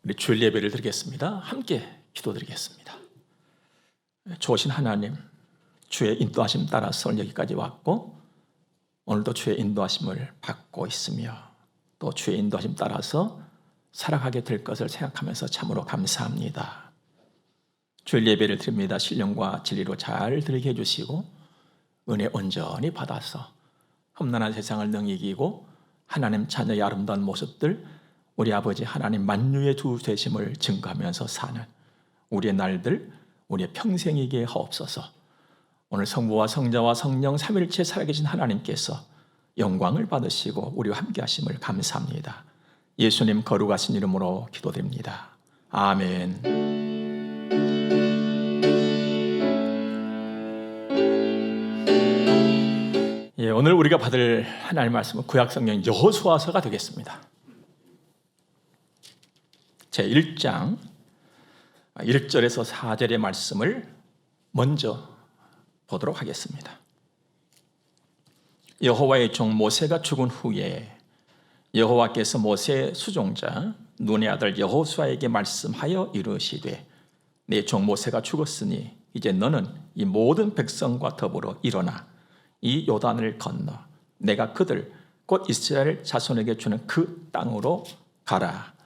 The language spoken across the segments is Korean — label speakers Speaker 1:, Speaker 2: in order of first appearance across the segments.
Speaker 1: 우리 주일 예배를 드리겠습니다. 함께 기도드리겠습니다. 좋으신 하나님, 주의 인도하심 따라서 여기까지 왔고 오늘도 주의 인도하심을 받고 있으며 또 주의 인도하심 따라서 살아가게 될 것을 생각하면서 참으로 감사합니다. 주일 예배를 드립니다. 신령과 진리로 잘 드리게 해주시고 은혜 온전히 받아서 험난한 세상을 능히 이기고 하나님 자녀의 아름다운 모습들, 우리 아버지 하나님 만유의 주 되심을 증거하면서 사는 우리의 날들, 우리의 평생이게 하옵소서. 오늘 성부와 성자와 성령 삼위일체 살아계신 하나님께서 영광을 받으시고 우리와 함께 하심을 감사합니다. 예수님 거룩하신 이름으로 기도드립니다. 아멘. 오늘 우리가 받을 하나님의 말씀은 구약성경 여호수아서가 되겠습니다. 제1장 1절에서 4절의 말씀을 먼저 보도록 하겠습니다. 여호와의 종 모세가 죽은 후에 여호와께서 모세의 수종자 눈의 아들 여호수아에게 말씀하여 이르시되 내 종 모세가 죽었으니 이제 너는 이 모든 백성과 더불어 일어나 이 요단을 건너 내가 그들 곧 이스라엘 자손에게 주는 그 땅으로 가라.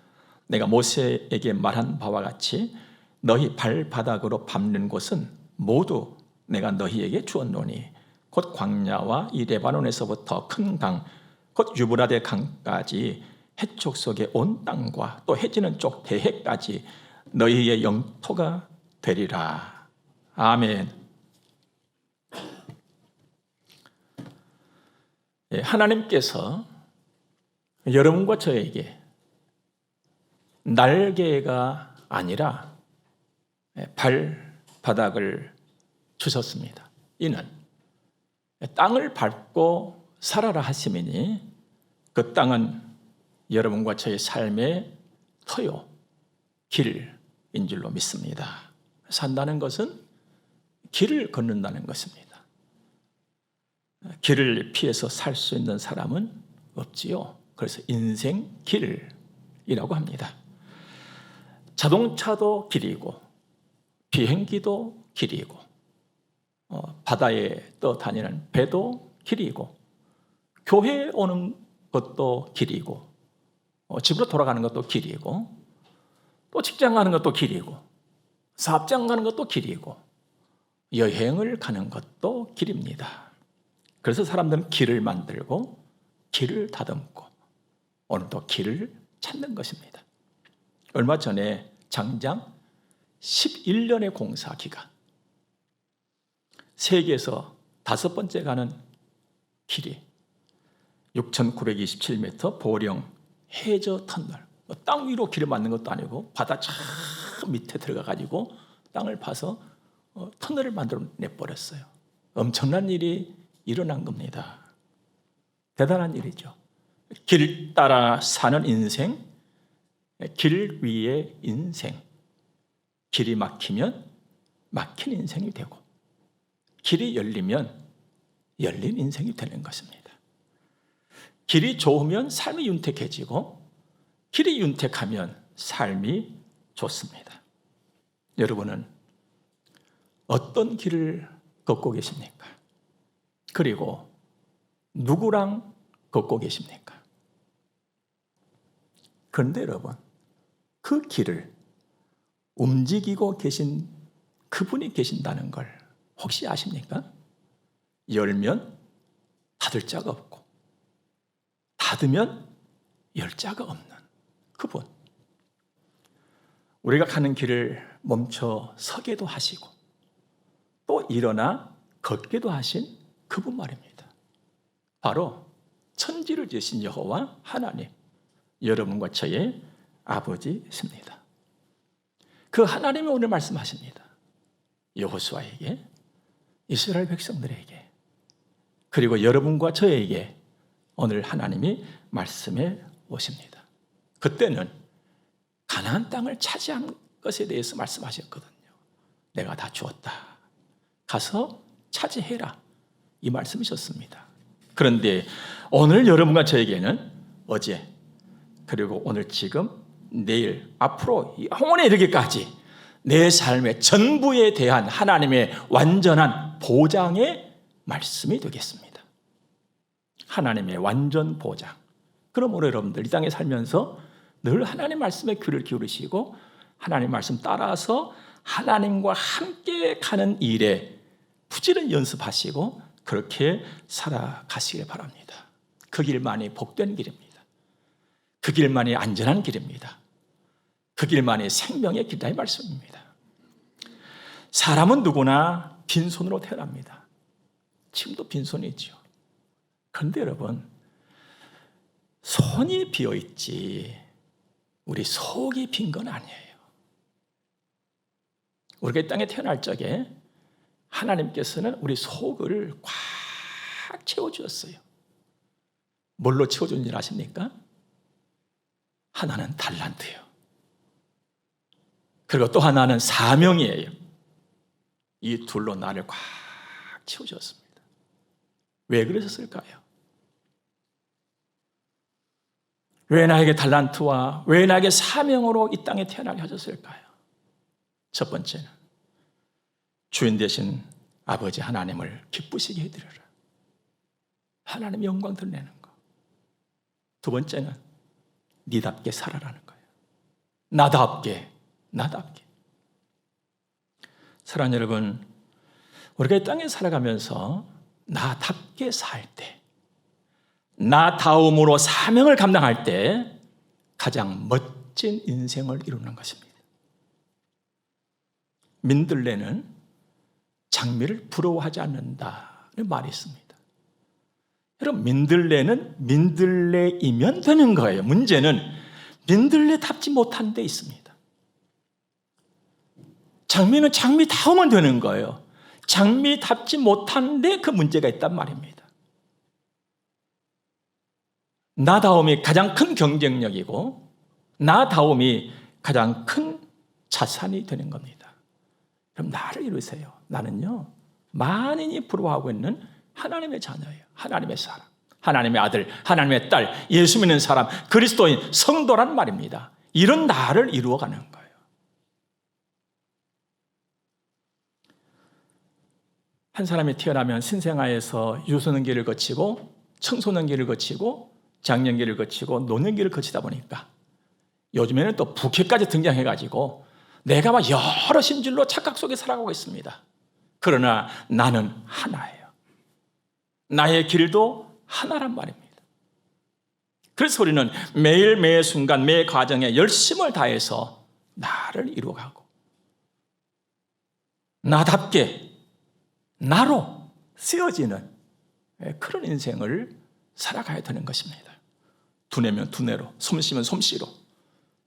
Speaker 1: 내가 모세에게 말한 바와 같이 너희 발바닥으로 밟는 곳은 모두 내가 너희에게 주었노니 곧 광야와 이 레바논에서부터 큰 강 곧 유브라데 강까지 해쪽 속의 온 땅과 또 해지는 쪽 대해까지 너희의 영토가 되리라. 아멘. 하나님께서 여러분과 저에게 날개가 아니라 발바닥을 주셨습니다. 이는 땅을 밟고 살아라 하심이니 그 땅은 여러분과 저의 삶의 터요, 길인 줄로 믿습니다. 산다는 것은 길을 걷는다는 것입니다. 길을 피해서 살 수 있는 사람은 없지요. 그래서 인생길이라고 합니다. 자동차도 길이고 비행기도 길이고 바다에 떠다니는 배도 길이고 교회에 오는 것도 길이고 집으로 돌아가는 것도 길이고 또 직장 가는 것도 길이고 사업장 가는 것도 길이고 여행을 가는 것도 길입니다. 그래서 사람들은 길을 만들고 길을 다듬고 오늘도 길을 찾는 것입니다. 얼마 전에 장장 11년의 공사 기간, 세계에서 5번째 가는 길이 6,927m 보령 해저 터널, 땅 위로 길을 만든 것도 아니고 바다 저 밑에 들어가가지고 땅을 파서 터널을 만들어 내버렸어요. 엄청난 일이 일어난 겁니다. 대단한 일이죠. 길 따라 사는 인생, 길 위의 인생. 길이 막히면 막힌 인생이 되고 길이 열리면 열린 인생이 되는 것입니다. 길이 좋으면 삶이 윤택해지고 길이 윤택하면 삶이 좋습니다. 여러분은 어떤 길을 걷고 계십니까? 그리고 누구랑 걷고 계십니까? 그런데 여러분, 그 길을 움직이고 계신 그분이 계신다는 걸 혹시 아십니까? 열면 닫을 자가 없고 닫으면 열 자가 없는 그분. 우리가 가는 길을 멈춰 서게도 하시고 또 일어나 걷게도 하신 그분 말입니다. 바로 천지를 지으신 여호와 하나님, 여러분과 저의 아버지십니다. 그 하나님이 오늘 말씀하십니다. 여호수아에게, 이스라엘 백성들에게, 그리고 여러분과 저에게 오늘 하나님이 말씀해 오십니다. 그때는 가나안 땅을 차지한 것에 대해서 말씀하셨거든요. 내가 다 주었다. 가서 차지해라. 이 말씀이셨습니다. 그런데 오늘 여러분과 저에게는 어제 그리고 오늘 지금 내일, 앞으로 영원에 이르기까지 내 삶의 전부에 대한 하나님의 완전한 보장의 말씀이 되겠습니다. 하나님의 완전 보장. 그러므로 여러분들 이 땅에 살면서 늘 하나님 말씀에 귀를 기울이시고 하나님 말씀 따라서 하나님과 함께 가는 일에 부지런히 연습하시고 그렇게 살아가시길 바랍니다. 그 길만이 복된 길입니다. 그 길만이 안전한 길입니다. 그 길만이 생명의 길이다 이 말씀입니다. 사람은 누구나 빈손으로 태어납니다. 지금도 빈손이죠. 그런데 여러분, 손이 비어있지 우리 속이 빈 건 아니에요. 우리가 이 땅에 태어날 적에 하나님께서는 우리 속을 꽉 채워주었어요. 뭘로 채워준 줄 아십니까? 하나는 달란트예요. 그리고 또 하나는 사명이에요. 이 둘로 나를 꽉 채워주었습니다. 왜 그러셨을까요? 왜 나에게 달란트와 왜 나에게 사명으로 이 땅에 태어나게 하셨을까요? 첫 번째는 주인 되신 아버지 하나님을 기쁘시게 해드려라. 하나님의 영광 드러내는 거. 두 번째는 니답게 살아라는 거예요. 나답게. 사랑하는 여러분, 우리가 이 땅에 살아가면서 나답게 살 때, 나다움으로 사명을 감당할 때 가장 멋진 인생을 이루는 것입니다. 민들레는 장미를 부러워하지 않는다는 말이 있습니다. 여러분, 민들레는 민들레이면 되는 거예요. 문제는 민들레답지 못한 데 있습니다. 장미는 장미다우면 되는 거예요. 장미답지 못한데 그 문제가 있단 말입니다. 나다움이 가장 큰 경쟁력이고 나다움이 가장 큰 자산이 되는 겁니다. 그럼 나를 이루세요. 나는요, 만인이 부러워하고 있는 하나님의 자녀예요. 하나님의 사람, 하나님의 아들, 하나님의 딸, 예수 믿는 사람, 그리스도인, 성도란 말입니다. 이런 나를 이루어가는 거예요. 한 사람이 태어나면 신생아에서 유소년기를 거치고 청소년기를 거치고 장년기를 거치고 노년기를 거치다 보니까 요즘에는 또 부캐까지 등장해가지고 내가 막 여러 심줄로 착각 속에 살아가고 있습니다. 그러나 나는 하나예요. 나의 길도 하나란 말입니다. 그래서 우리는 매일 매 순간 매 과정에 열심을 다해서 나를 이루어가고 나답게 나로 쓰여지는 그런 인생을 살아가야 되는 것입니다. 두뇌면 두뇌로, 솜씨면 솜씨로,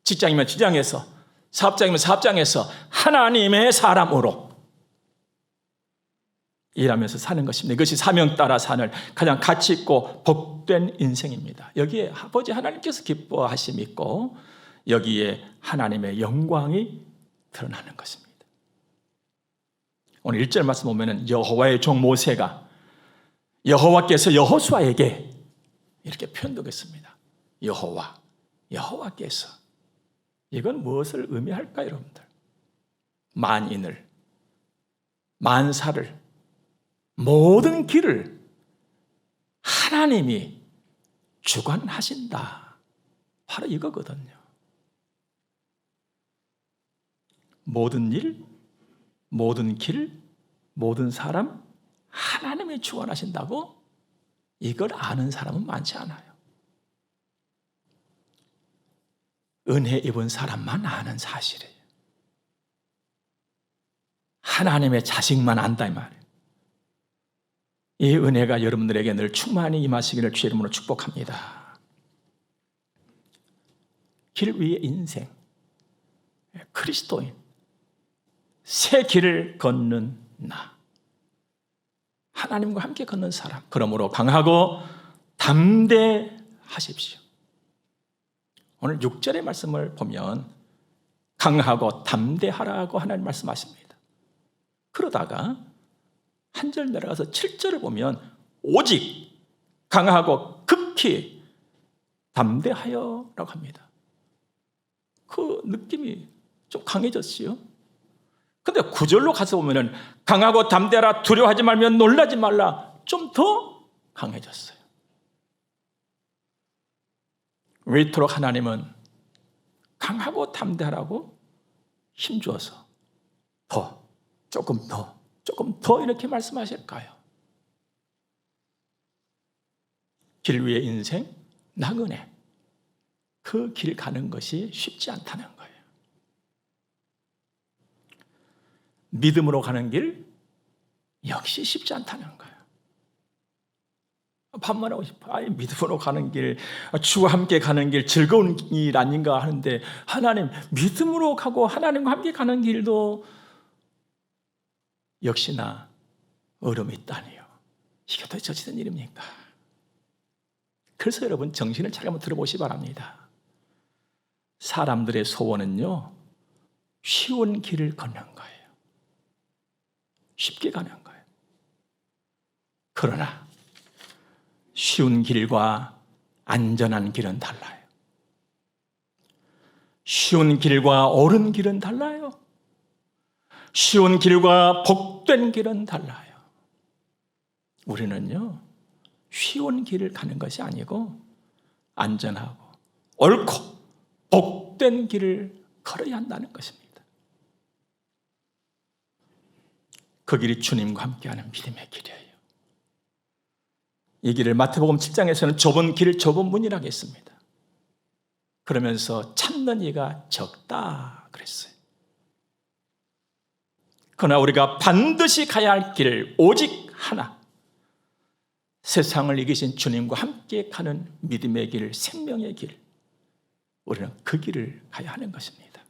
Speaker 1: 직장이면 직장에서, 사업장이면 사업장에서 하나님의 사람으로 일하면서 사는 것입니다. 이것이 사명 따라 사는 가장 가치 있고 복된 인생입니다. 여기에 아버지 하나님께서 기뻐하심이 있고 여기에 하나님의 영광이 드러나는 것입니다. 오늘 1절 말씀 보면은 여호와의 종 모세가 여호와께서 여호수아에게 이렇게 표현되겠습니다. 여호와께서. 이건 무엇을 의미할까요, 여러분들? 만인을, 만사를, 모든 길을 하나님이 주관하신다. 바로 이거거든요. 모든 일, 모든 길, 모든 사람 하나님이 주관하신다고? 이걸 아는 사람은 많지 않아요. 은혜 입은 사람만 아는 사실이에요. 하나님의 자식만 안다 이 말이에요. 이 은혜가 여러분들에게 늘 충만히 임하시기를 주의 이름으로 축복합니다. 길 위의 인생, 그리스도인, 새 길을 걷는 나, 하나님과 함께 걷는 사람, 그러므로 강하고 담대하십시오. 오늘 6절의 말씀을 보면 강하고 담대하라고 하나님 말씀하십니다. 그러다가 한 절 내려가서 7절을 보면 오직 강하고 극히 담대하여라고 합니다. 그 느낌이 좀 강해졌지요. 근데 9절로 가서 보면은 강하고 담대하라, 두려워하지 말며 놀라지 말라, 좀 더 강해졌어요. 왜 이토록 하나님은 강하고 담대하라고 힘주어서 조금 더 이렇게 말씀하실까요? 길 위의 인생, 나그네, 그 길 가는 것이 쉽지 않다는 거예요. 믿음으로 가는 길 역시 쉽지 않다는 거예요. 반말하고 싶어요. 믿음으로 가는 길, 주와 함께 가는 길 즐거운 길 아닌가 하는데, 하나님, 믿음으로 가고 하나님과 함께 가는 길도 역시나 어려움이 있다니요. 이게 도대체 어찌된 일입니까? 그래서 여러분, 정신을 차려 한번 들어보시기 바랍니다. 사람들의 소원은요, 쉬운 길을 걷는 거예요. 쉽게 가는 거예요. 그러나 쉬운 길과 안전한 길은 달라요. 쉬운 길과 옳은 길은 달라요. 쉬운 길과 복된 길은 달라요. 우리는요, 쉬운 길을 가는 것이 아니고 안전하고 옳고 복된 길을 걸어야 한다는 것입니다. 그 길이 주님과 함께하는 믿음의 길이에요. 이 길을 마태복음 7장에서는 좁은 길, 좁은 문이라고 했습니다. 그러면서 찾는 이가 적다 그랬어요. 그러나 우리가 반드시 가야 할 길 오직 하나, 세상을 이기신 주님과 함께 가는 믿음의 길, 생명의 길, 우리는 그 길을 가야 하는 것입니다.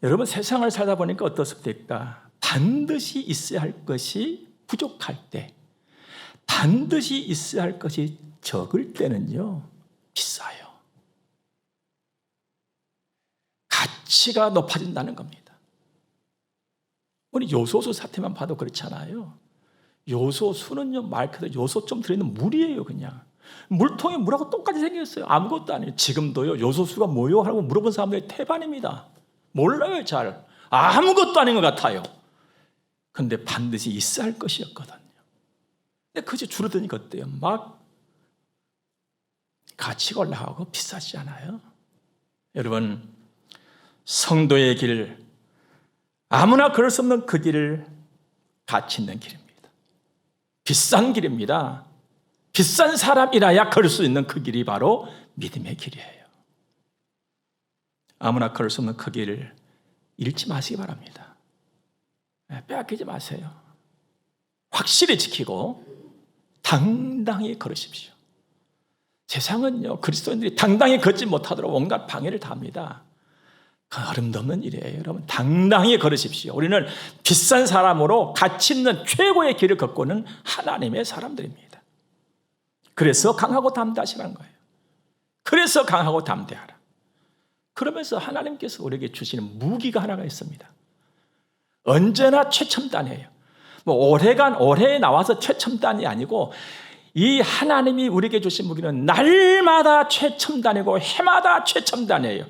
Speaker 1: 여러분, 세상을 살다 보니까 어떻습니까? 반드시 있어야 할 것이 부족할 때, 반드시 있어야 할 것이 적을 때는요, 비싸요. 가치가 높아진다는 겁니다. 우리 요소수 사태만 봐도 그렇잖아요. 요소수는요, 말 그대로 요소 좀 들어있는 물이에요. 그냥 물통에 물하고 똑같이 생겼어요. 아무것도 아니에요. 지금도요, 요소수가 뭐요? 하고 물어본 사람들이 태반입니다. 몰라요. 잘 아무것도 아닌 것 같아요. 근데 반드시 있어야 할 것이었거든요. 근데 그저 줄어드니까 어때요? 막 가치가 올라가고 비싸지 않아요? 여러분, 성도의 길, 아무나 걸을 수 없는 그 길을 가치 있는 길입니다. 비싼 길입니다. 비싼 사람이라야 걸을 수 있는 그 길이 바로 믿음의 길이에요. 아무나 걸을 수 없는 그 길을 잃지 마시기 바랍니다. 빼앗기지 마세요. 확실히 지키고 당당히 걸으십시오. 세상은요, 그리스도인들이 당당히 걷지 못하도록 온갖 방해를 다 합니다. 그 어림없는 일이에요. 여러분, 당당히 걸으십시오. 우리는 비싼 사람으로 가치 있는 최고의 길을 걷고는 하나님의 사람들입니다. 그래서 강하고 담대하시라는 거예요. 그래서 강하고 담대하라. 그러면서 하나님께서 우리에게 주시는 무기가 하나가 있습니다. 언제나 최첨단이에요. 올해에 나와서 최첨단이 아니고, 이 하나님이 우리에게 주신 무기는 날마다 최첨단이고 해마다 최첨단이에요.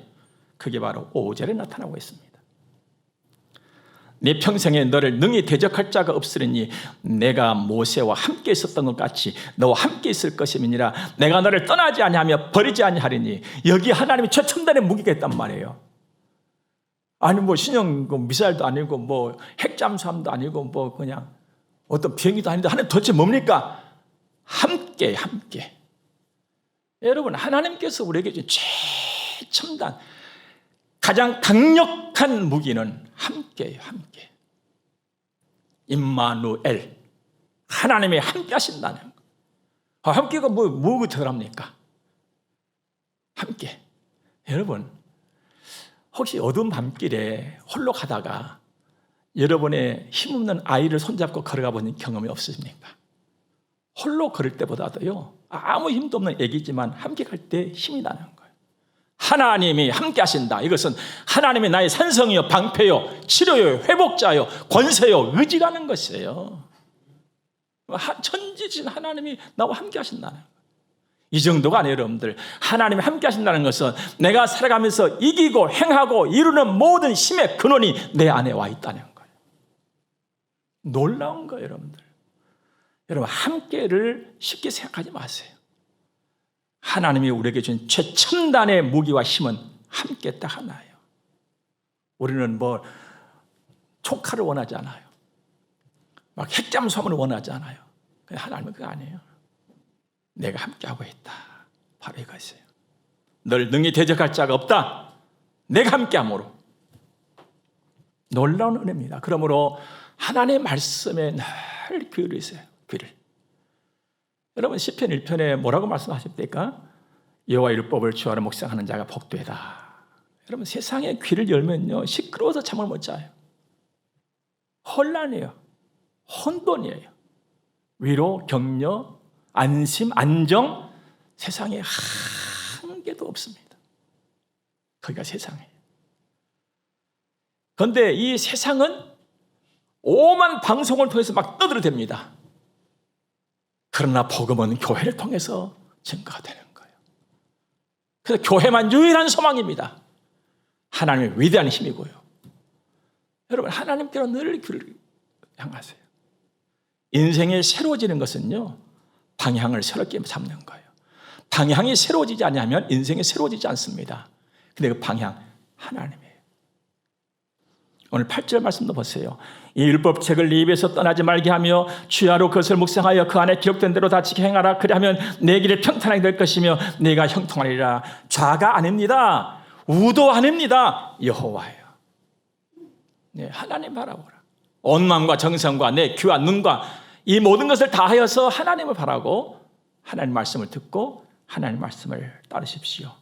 Speaker 1: 그게 바로 5절에 나타나고 있습니다. 내 평생에 너를 능히 대적할 자가 없으리니 내가 모세와 함께 있었던 것 같이 너와 함께 있을 것임이니라. 내가 너를 떠나지 아니하며 버리지 아니하리니. 여기 하나님이 최첨단의 무기가 있단 말이에요. 아니 신형 미사일도 아니고 핵잠수함도 아니고 그냥 어떤 비행기도 아닌데 하나님 도대체 뭡니까? 함께. 여러분, 하나님께서 우리에게 준 최첨단, 가장 강력한 무기는 함께예요. 함께. 임마누엘, 하나님이 함께 하신다는 거. 함께가 뭐가 대단합니까? 함께. 여러분, 혹시 어두운 밤길에 홀로 가다가 여러분의 힘없는 아이를 손잡고 걸어가 본 경험이 없으십니까? 홀로 걸을 때보다도요, 아무 힘도 없는 애기지만 함께 갈 때 힘이 나는 거예요. 하나님이 함께 하신다. 이것은 하나님이 나의 산성이요, 방패요, 치료요, 회복자요, 권세요, 의지라는 것이에요. 천지진 하나님이 나와 함께 하신다는 거예요. 이 정도가 아니에요, 여러분들. 하나님이 함께 하신다는 것은 내가 살아가면서 이기고 행하고 이루는 모든 힘의 근원이 내 안에 와 있다는 거예요. 놀라운 거예요, 여러분들. 여러분, 함께를 쉽게 생각하지 마세요. 하나님이 우리에게 준 최첨단의 무기와 힘은 함께 딱 하나예요. 우리는 뭐 초카를 원하지 않아요. 막 핵잠수함을 원하지 않아요. 하나님은 그거 아니에요. 내가 함께하고 있다. 바로 이것이에요. 널 능히 대적할 자가 없다. 내가 함께함으로. 놀라운 은혜입니다. 그러므로 하나님의 말씀에 늘 기울이세요. 귀를. 여러분, 시편 1편에 뭐라고 말씀하십니까? 여호와의 율법을 주야로 묵상하는 자가 복되다. 여러분, 세상에 귀를 열면요, 시끄러워서 잠을 못 자요. 혼란이에요. 혼돈이에요. 위로, 격려, 안심, 안정, 세상에 한 개도 없습니다. 거기가 세상이에요. 그런데 이 세상은 오만 방송을 통해서 막 떠들어댑니다. 그러나 복음은 교회를 통해서 증거가 되는 거예요. 그래서 교회만 유일한 소망입니다. 하나님의 위대한 힘이고요. 여러분, 하나님께로 늘 귀를 향하세요. 인생이 새로워지는 것은요, 방향을 새롭게 잡는 거예요. 방향이 새로워지지 않으면 인생이 새로워지지 않습니다. 근데 그 방향, 하나님이에요. 오늘 8절 말씀도 보세요. 이 율법책을 네 입에서 떠나지 말게 하며 주야로 그것을 묵상하여 그 안에 기록된 대로 다 지켜 행하라. 그리하면 내 길이 평탄하게 될 것이며 내가 형통하리라. 좌가 아닙니다. 우도 아닙니다. 여호와예요. 네, 하나님 바라보라. 온 마음과 정성과 내 귀와 눈과 이 모든 것을 다하여서 하나님을 바라고 하나님 말씀을 듣고 하나님 말씀을 따르십시오.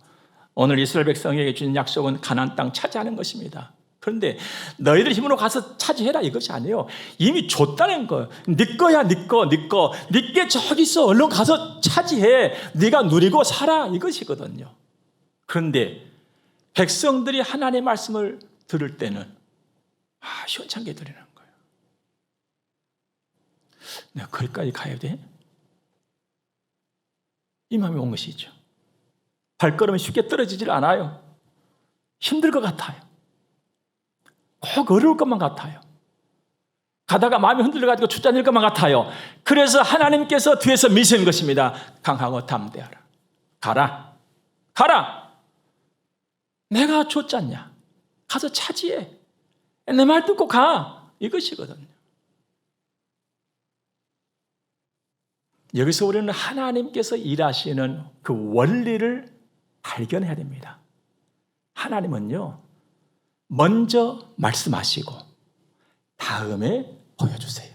Speaker 1: 오늘 이스라엘 백성에게 주신 약속은 가나안 땅 차지하는 것입니다. 그런데 너희들 힘으로 가서 차지해라 이것이 아니에요. 이미 줬다는 거예요. 네 거야, 네 거. 네게 저기 있어. 얼른 가서 차지해. 네가 누리고 살아 이것이거든요. 그런데 백성들이 하나님의 말씀을 들을 때는 시원찮게 들리는 거예요. 내가 거기까지 가야 돼? 이 마음이 온 것이죠. 발걸음이 쉽게 떨어지질 않아요. 힘들 것 같아요. 꼭 어려울 것만 같아요. 가다가 마음이 흔들려가지고 주저앉을 것만 같아요. 그래서 하나님께서 뒤에서 미시는 것입니다. 강하고 담대하라. 가라. 내가 줬잖냐. 가서 차지해. 내 말 듣고 가. 이것이거든요. 여기서 우리는 하나님께서 일하시는 그 원리를 발견해야 됩니다. 하나님은요, 먼저 말씀하시고 다음에 보여주세요.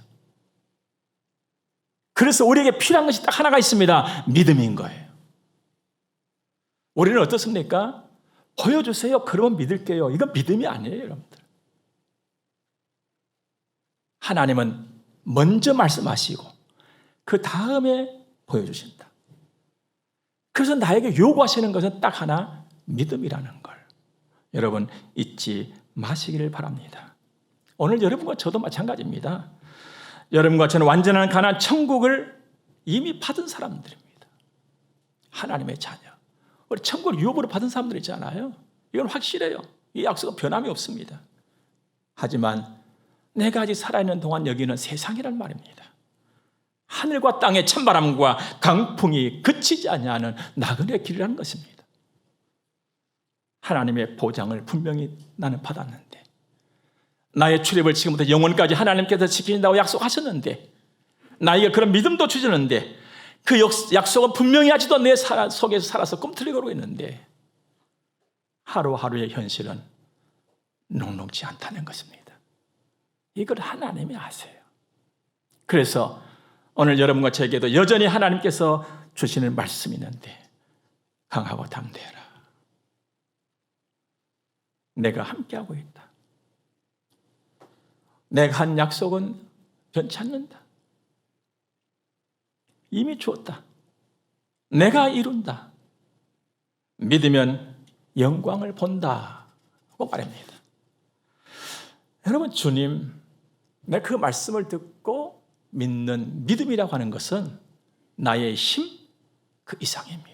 Speaker 1: 그래서 우리에게 필요한 것이 딱 하나가 있습니다. 믿음인 거예요. 우리는 어떻습니까? 보여주세요. 그러면 믿을게요. 이건 믿음이 아니에요, 여러분들. 하나님은 먼저 말씀하시고 그 다음에 보여주신다. 그래서 나에게 요구하시는 것은 딱 하나, 믿음이라는 걸 여러분 잊지 마시기를 바랍니다. 오늘 여러분과 저도 마찬가지입니다. 여러분과 저는 완전한 가나안 천국을 이미 받은 사람들입니다. 하나님의 자녀. 우리 천국을 유업으로 받은 사람들이잖아요. 이건 확실해요. 이 약속은 변함이 없습니다. 하지만 내가 아직 살아있는 동안 여기는 세상이란 말입니다. 하늘과 땅의 찬바람과 강풍이 그치지 아니하는 나그네 길이라는 것입니다. 하나님의 보장을 분명히 나는 받았는데, 나의 출입을 지금부터 영원까지 하나님께서 지키신다고 약속하셨는데, 나에게 그런 믿음도 주시는데 그 약속은 분명히 아직도 내 속에서 살아서 꿈틀거리고 있는데 하루하루의 현실은 녹록지 않다는 것입니다. 이걸 하나님이 아세요. 그래서 오늘 여러분과 저에게도 여전히 하나님께서 주시는 말씀이 있는데, 강하고 담대해라. 내가 함께하고 있다. 내가 한 약속은 변치 않는다. 이미 주었다. 내가 이룬다. 믿으면 영광을 본다고 말합니다. 여러분, 주님, 내가 그 말씀을 듣고 믿는 믿음이라고 하는 것은 나의 힘 그 이상입니다.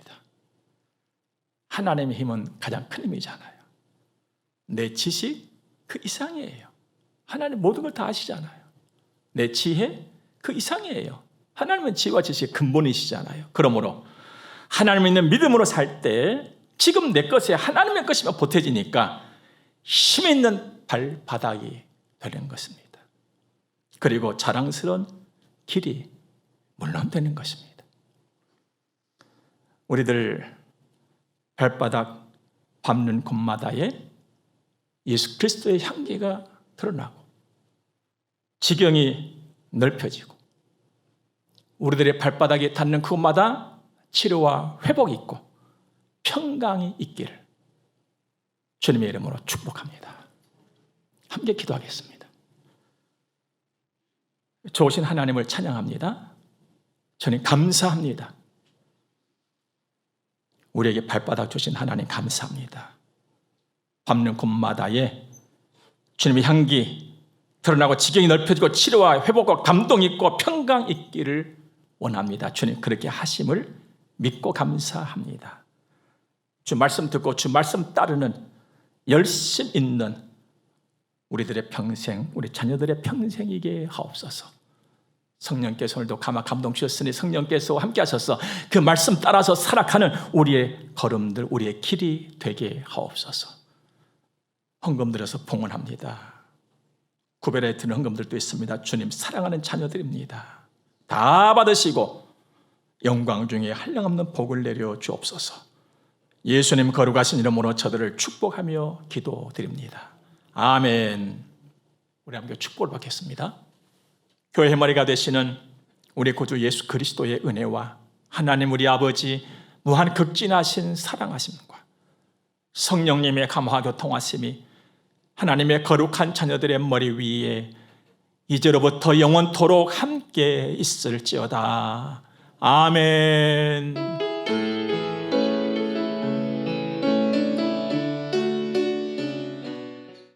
Speaker 1: 하나님의 힘은 가장 큰 힘이잖아요. 내 지식 그 이상이에요. 하나님 모든 걸 다 아시잖아요. 내 지혜 그 이상이에요. 하나님은 지혜와 지식의 근본이시잖아요. 그러므로 하나님 있는 믿음으로 살 때 지금 내 것에 하나님의 것이면 보태지니까 힘 있는 발바닥이 되는 것입니다. 그리고 자랑스러운 길이 물론 되는 것입니다. 우리들 발바닥 밟는 곳마다에 예수 그리스도의 향기가 드러나고 지경이 넓혀지고 우리들의 발바닥에 닿는 그곳마다 치료와 회복이 있고 평강이 있기를 주님의 이름으로 축복합니다. 함께 기도하겠습니다. 좋으신 하나님을 찬양합니다. 주님 감사합니다. 우리에게 발바닥 주신 하나님 감사합니다. 밟는 곳마다에 주님의 향기 드러나고 지경이 넓혀지고 치료와 회복과 감동이 있고 평강 있기를 원합니다. 주님 그렇게 하심을 믿고 감사합니다. 주 말씀 듣고 주 말씀 따르는 열심 있는 우리들의 평생, 우리 자녀들의 평생이게 하옵소서. 성령께서 오늘도 감동 주셨으니 성령께서 함께 하셔서 그 말씀 따라서 살아가는 우리의 걸음들, 우리의 길이 되게 하옵소서. 헌금 드려서 봉헌합니다. 구별해 드리는 헌금들도 있습니다. 주님 사랑하는 자녀들입니다. 다 받으시고 영광 중에 한량없는 복을 내려 주옵소서. 예수님 거룩하신 이름으로 저들을 축복하며 기도드립니다. 아멘. 우리 함께 축복을 받겠습니다. 교회의 머리가 되시는 우리 구주 예수 그리스도의 은혜와 하나님 우리 아버지 무한 극진하신 사랑하심과 성령님의 감화 교통하심이 하나님의 거룩한 자녀들의 머리 위에 이제로부터 영원토록 함께 있을지어다. 아멘.